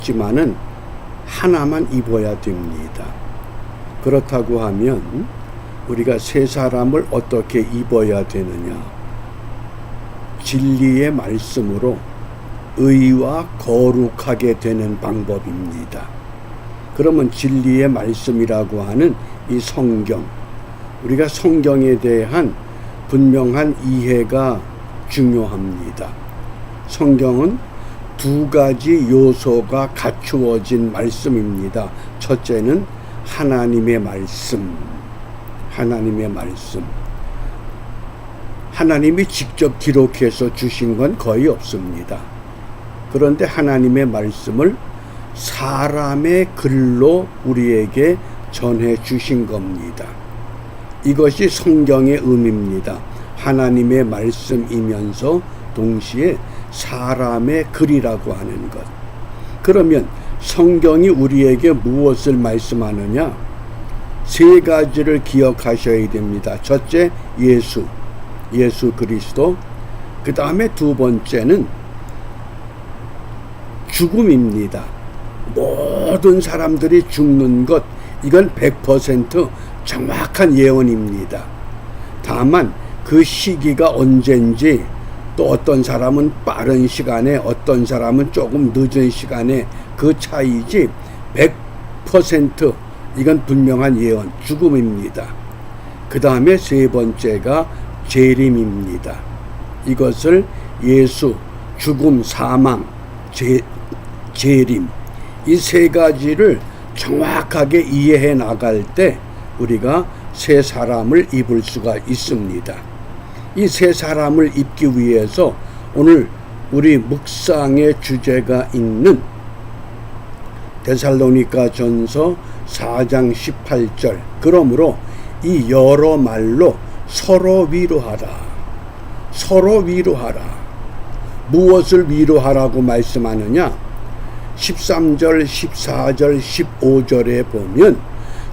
있지만은 하나만 입어야 됩니다. 그렇다고 하면 우리가 새 사람을 어떻게 입어야 되느냐? 진리의 말씀으로 의와 거룩하게 되는 방법입니다. 그러면 진리의 말씀이라고 하는 이 성경, 우리가 성경에 대한 분명한 이해가 중요합니다. 성경은 두 가지 요소가 갖추어진 말씀입니다. 첫째는 하나님의 말씀. 하나님이 직접 기록해서 주신 건 거의 없습니다. 그런데 하나님의 말씀을 사람의 글로 우리에게 전해 주신 겁니다. 이것이 성경의 의미입니다. 하나님의 말씀이면서 동시에 사람의 글이라고 하는 것. 그러면 성경이 우리에게 무엇을 말씀하느냐? 세 가지를 기억하셔야 됩니다. 첫째, 예수 그리스도. 그 다음에 두 번째는 죽음입니다. 모든 사람들이 죽는 것, 이건 100% 정확한 예언입니다. 다만 그 시기가 언젠지, 또 어떤 사람은 빠른 시간에, 어떤 사람은 조금 늦은 시간에, 그 차이지 100% 이건 분명한 예언, 죽음입니다. 그 다음에 세 번째가 재림입니다. 이것을 예수, 죽음, 사망, 재림, 이 세 가지를 정확하게 이해해 나갈 때 우리가 새 사람을 입을 수가 있습니다. 이 새 사람을 입기 위해서 오늘 우리 묵상의 주제가 있는 데살로니가 전서 4장 18절, 그러므로 이 여러 말로 서로 위로하라. 무엇을 위로하라고 말씀하느냐? 13절, 14절, 15절에 보면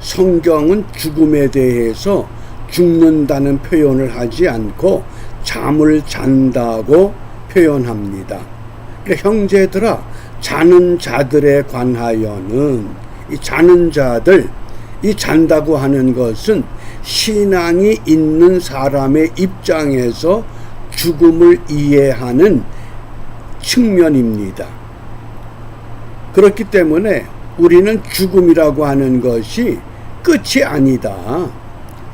성경은 죽음에 대해서 죽는다는 표현을 하지 않고 잠을 잔다고 표현합니다. 그러니까 형제들아, 자는 자들에 관하여는, 이 자는 자들, 이 잔다고 하는 것은 신앙이 있는 사람의 입장에서 죽음을 이해하는 측면입니다. 그렇기 때문에 우리는 죽음이라고 하는 것이 끝이 아니다.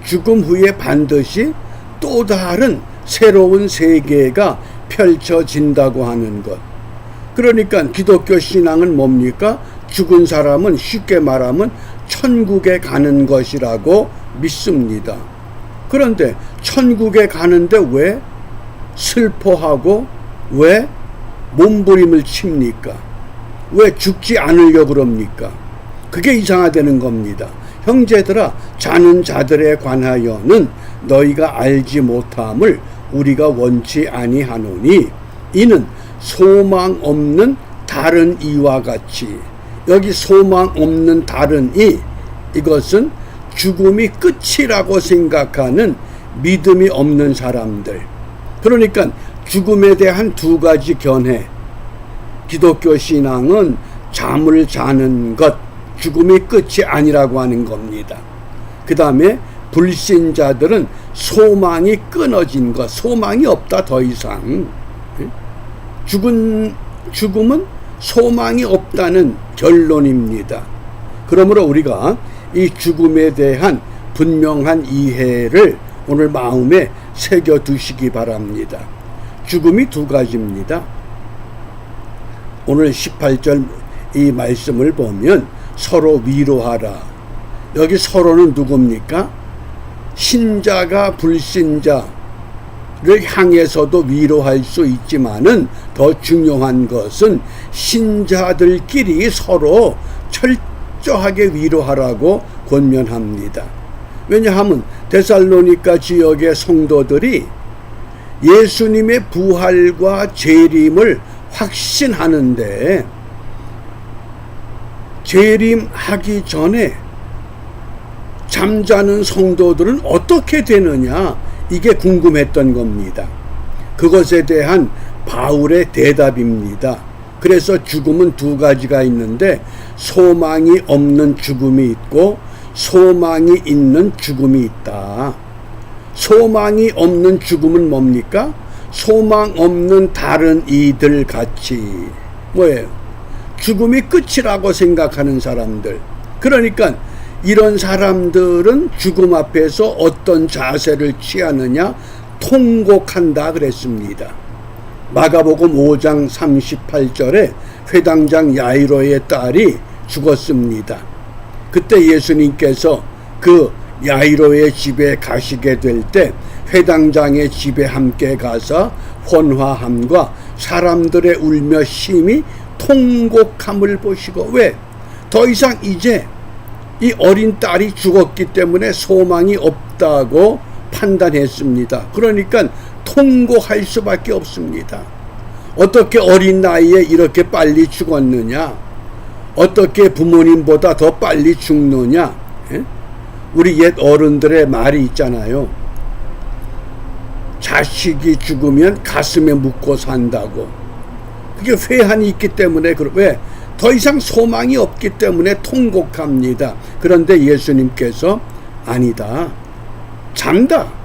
죽음 후에 반드시 또 다른 새로운 세계가 펼쳐진다고 하는 것. 그러니까 기독교 신앙은 뭡니까? 죽은 사람은 쉽게 말하면 천국에 가는 것이라고 믿습니다. 그런데 천국에 가는데 왜 슬퍼하고 왜 몸부림을 칩니까? 왜 죽지 않으려고 그럽니까? 그게 이상하다는 겁니다. 형제들아, 자는 자들에 관하여는 너희가 알지 못함을 우리가 원치 아니하노니 이는 소망 없는 다른 이와 같이. 여기 소망 없는 다른 이, 이것은 죽음이 끝이라고 생각하는 믿음이 없는 사람들. 그러니까 죽음에 대한 두 가지 견해. 기독교 신앙은 잠을 자는 것, 죽음이 끝이 아니라고 하는 겁니다. 그 다음에 불신자들은 소망이 끊어진 것, 소망이 없다 더 이상. 죽음은 소망이 없다는 결론입니다. 그러므로 우리가 이 죽음에 대한 분명한 이해를 오늘 마음에 새겨두시기 바랍니다. 죽음이 두 가지입니다. 오늘 18절 이 말씀을 보면 서로 위로하라. 여기 서로는 누굽니까? 신자가 불신자를 향해서도 위로할 수 있지만은 더 중요한 것은 신자들끼리 서로 철저하게 위로하라고 권면합니다. 왜냐하면 데살로니가 지역의 성도들이 예수님의 부활과 재림을 확신하는데 재림하기 전에 잠자는 성도들은 어떻게 되느냐, 이게 궁금했던 겁니다. 그것에 대한 바울의 대답입니다. 그래서 죽음은 두 가지가 있는데 소망이 없는 죽음이 있고 소망이 있는 죽음이 있다. 소망이 없는 죽음은 뭡니까? 소망 없는 다른 이들 같이 뭐예요? 죽음이 끝이라고 생각하는 사람들. 그러니까 이런 사람들은 죽음 앞에서 어떤 자세를 취하느냐? 통곡한다 그랬습니다. 마가복음 5장 38절에 회당장 야이로의 딸이 죽었습니다. 그때 예수님께서 그 야이로의 집에 가시게 될 때 회당장의 집에 함께 가서 헌화함과 사람들의 울며 심히 통곡함을 보시고, 왜? 더 이상 이제 이 어린 딸이 죽었기 때문에 소망이 없다고 판단했습니다. 그러니까 통곡할 수밖에 없습니다. 어떻게 어린 나이에 이렇게 빨리 죽었느냐? 어떻게 부모님보다 더 빨리 죽느냐? 우리 옛 어른들의 말이 있잖아요. 자식이 죽으면 가슴에 묻고 산다고. 그게 회한이 있기 때문에, 왜? 더 이상 소망이 없기 때문에 통곡합니다. 그런데 예수님께서 아니다. 잔다.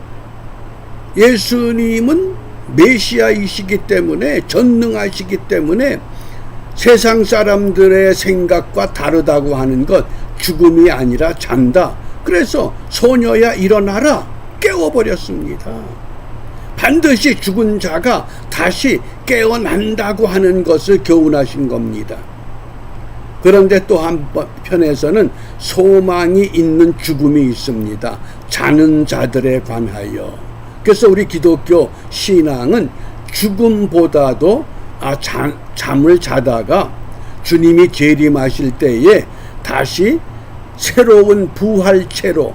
예수님은 메시아이시기 때문에, 전능하시기 때문에 세상 사람들의 생각과 다르다고 하는 것, 죽음이 아니라 잔다. 그래서 소녀야 일어나라, 깨워버렸습니다. 반드시 죽은 자가 다시 깨어난다고 하는 것을 교훈하신 겁니다. 그런데 또 한편에서는 소망이 있는 죽음이 있습니다. 자는 자들에 관하여. 그래서 우리 기독교 신앙은 죽음보다도 잠을 자다가 주님이 재림하실 때에 다시 새로운 부활체로,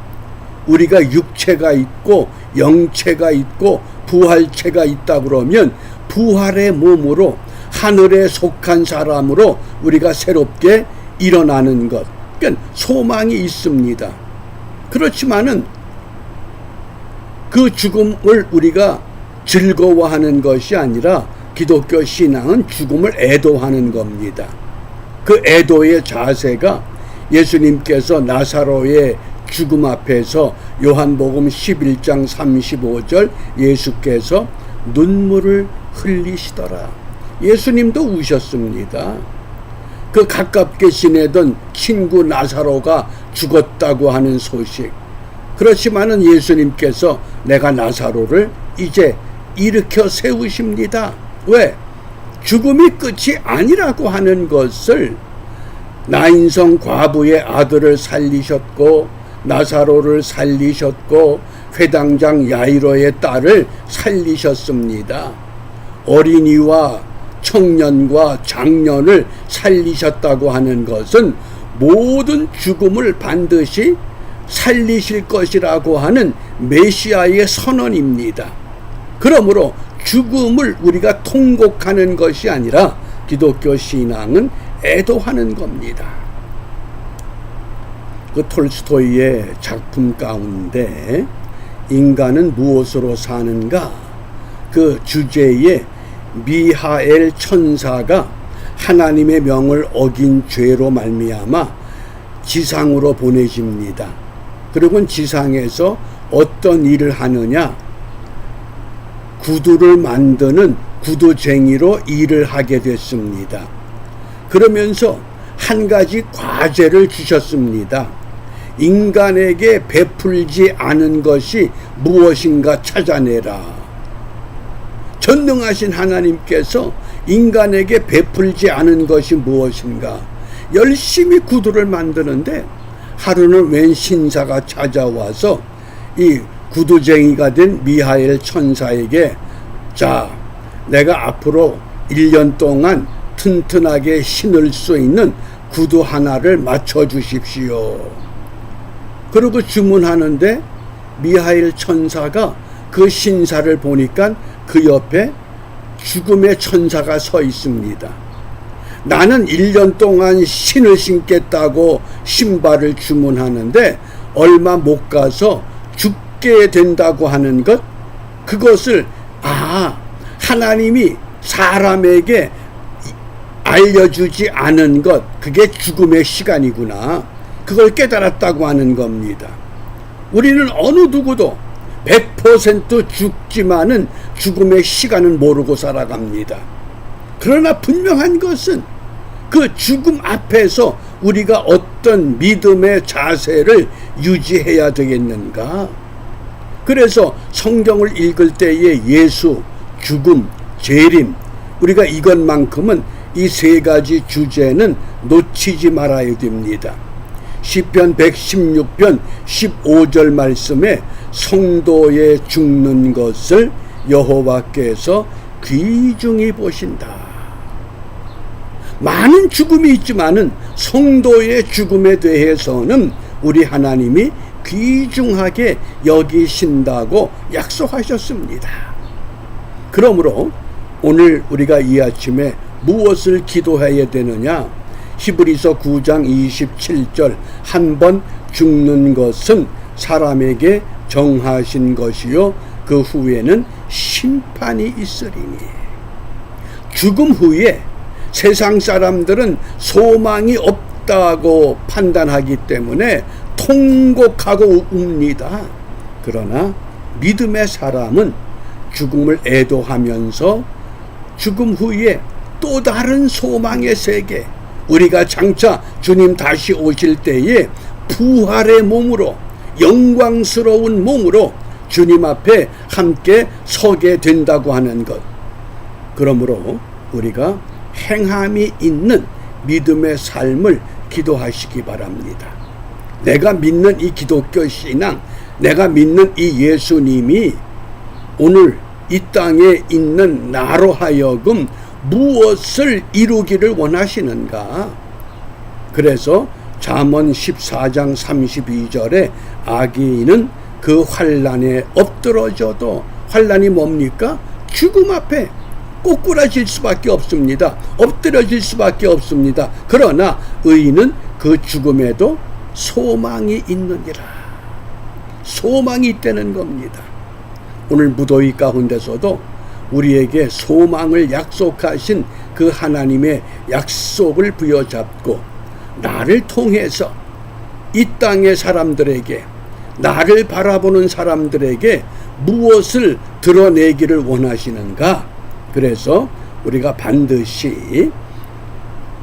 우리가 육체가 있고 영체가 있고 부활체가 있다 그러면 부활의 몸으로 하늘에 속한 사람으로 우리가 새롭게 일어나는 것, 그러니까 소망이 있습니다. 그렇지만은 그 죽음을 우리가 즐거워하는 것이 아니라 기독교 신앙은 죽음을 애도하는 겁니다. 그 애도의 자세가 예수님께서 나사로의 죽음 앞에서 요한복음 11장 35절 예수께서 눈물을 흘리시더라. 예수님도 우셨습니다. 그 가깝게 지내던 친구 나사로가 죽었다고 하는 소식. 그렇지만은 예수님께서 내가 나사로를 이제 일으켜 세우십니다. 왜? 죽음이 끝이 아니라고 하는 것을, 나인성 과부의 아들을 살리셨고 나사로를 살리셨고 회당장 야이로의 딸을 살리셨습니다. 어린이와 청년과 장년을 살리셨다고 하는 것은 모든 죽음을 반드시 살리실 것이라고 하는 메시아의 선언입니다. 그러므로 죽음을 우리가 통곡하는 것이 아니라 기독교 신앙은 애도하는 겁니다. 그 톨스토이의 작품 가운데 인간은 무엇으로 사는가? 그 주제에 미하엘 천사가 하나님의 명을 어긴 죄로 말미암아 지상으로 보내집니다. 그리고 지상에서 어떤 일을 하느냐? 구두를 만드는 구두쟁이로 일을 하게 됐습니다. 그러면서 한 가지 과제를 주셨습니다. 인간에게 베풀지 않은 것이 무엇인가 찾아내라. 전능하신 하나님께서 인간에게 베풀지 않은 것이 무엇인가? 열심히 구두를 만드는데 하루는 웬 신사가 찾아와서 이 구두쟁이가 된 미하엘 천사에게, 자, 내가 앞으로 1년 동안 튼튼하게 신을 수 있는 구두 하나를 맞춰 주십시오. 그리고 주문하는데 미하엘 천사가 그 신사를 보니까 그 옆에 죽음의 천사가 서 있습니다. 나는 1년 동안 신을 신겠다고 신발을 주문하는데 얼마 못 가서 죽게 된다고 하는 것, 그것을 하나님이 사람에게 알려주지 않은 것, 그게 죽음의 시간이구나. 그걸 깨달았다고 하는 겁니다. 우리는 어느 누구도 100% 죽지만은 죽음의 시간은 모르고 살아갑니다. 그러나 분명한 것은 그 죽음 앞에서 우리가 어떤 믿음의 자세를 유지해야 되겠는가? 그래서 성경을 읽을 때에 예수, 죽음, 재림, 우리가 이것만큼은 이 세 가지 주제는 놓치지 말아야 됩니다. 시편 116편 15절 말씀에 성도의 죽는 것을 여호와께서 귀중히 보신다. 많은 죽음이 있지만은 성도의 죽음에 대해서는 우리 하나님이 귀중하게 여기신다고 약속하셨습니다. 그러므로 오늘 우리가 이 아침에 무엇을 기도해야 되느냐? 히브리서 9장 27절 한 번 죽는 것은 사람에게 정하신 것이요 그 후에는 심판이 있으리니. 죽음 후에 세상 사람들은 소망이 없다고 판단하기 때문에 통곡하고 웁니다. 그러나 믿음의 사람은 죽음을 애도하면서 죽음 후에 또 다른 소망의 세계, 우리가 장차 주님 다시 오실 때에 부활의 몸으로, 영광스러운 몸으로 주님 앞에 함께 서게 된다고 하는 것. 그러므로 우리가 행함이 있는 믿음의 삶을 기도하시기 바랍니다. 내가 믿는 이 기독교 신앙, 내가 믿는 이 예수님이 오늘 이 땅에 있는 나로 하여금 무엇을 이루기를 원하시는가? 그래서 잠언 14장 32절에 악인은 그 환난에 엎드러져도, 환난이 뭡니까? 죽음 앞에 꼬꾸라질 수밖에 없습니다. 엎드려질 수밖에 없습니다. 그러나 의인은 그 죽음에도 소망이 있느니라. 소망이 있다는 겁니다. 오늘 무더위 가운데서도 우리에게 소망을 약속하신 그 하나님의 약속을 부여잡고 나를 통해서 이 땅의 사람들에게, 나를 바라보는 사람들에게 무엇을 드러내기를 원하시는가? 그래서 우리가 반드시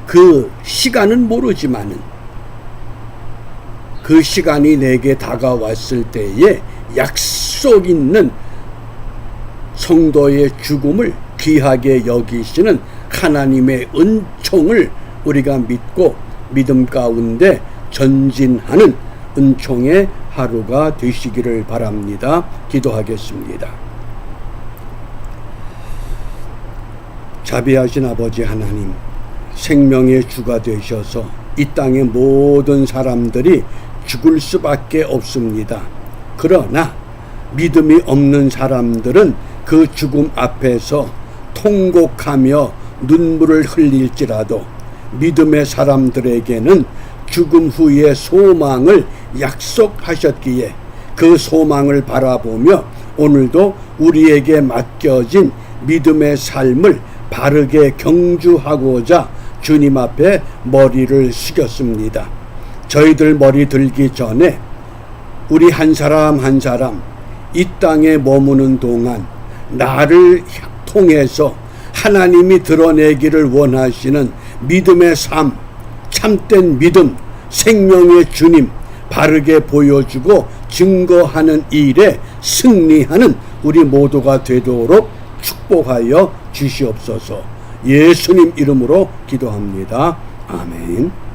그 시간은 모르지만은 그 시간이 내게 다가왔을 때에 약속 있는 성도의 죽음을 귀하게 여기시는 하나님의 은총을 우리가 믿고 믿음 가운데 전진하는 은총의 하루가 되시기를 바랍니다. 기도하겠습니다. 자비하신 아버지 하나님, 생명의 주가 되셔서 이 땅의 모든 사람들이 죽을 수밖에 없습니다. 그러나 믿음이 없는 사람들은 그 죽음 앞에서 통곡하며 눈물을 흘릴지라도 믿음의 사람들에게는 죽음 후의 소망을 약속하셨기에 그 소망을 바라보며 오늘도 우리에게 맡겨진 믿음의 삶을 바르게 경주하고자 주님 앞에 머리를 숙였습니다. 저희들 머리 들기 전에 우리 한 사람 한 사람 이 땅에 머무는 동안 나를 통해서 하나님이 드러내기를 원하시는 믿음의 삶, 참된 믿음, 생명의 주님 바르게 보여주고 증거하는 일에 승리하는 우리 모두가 되도록 축복하여 주시옵소서. 예수님 이름으로 기도합니다. 아멘.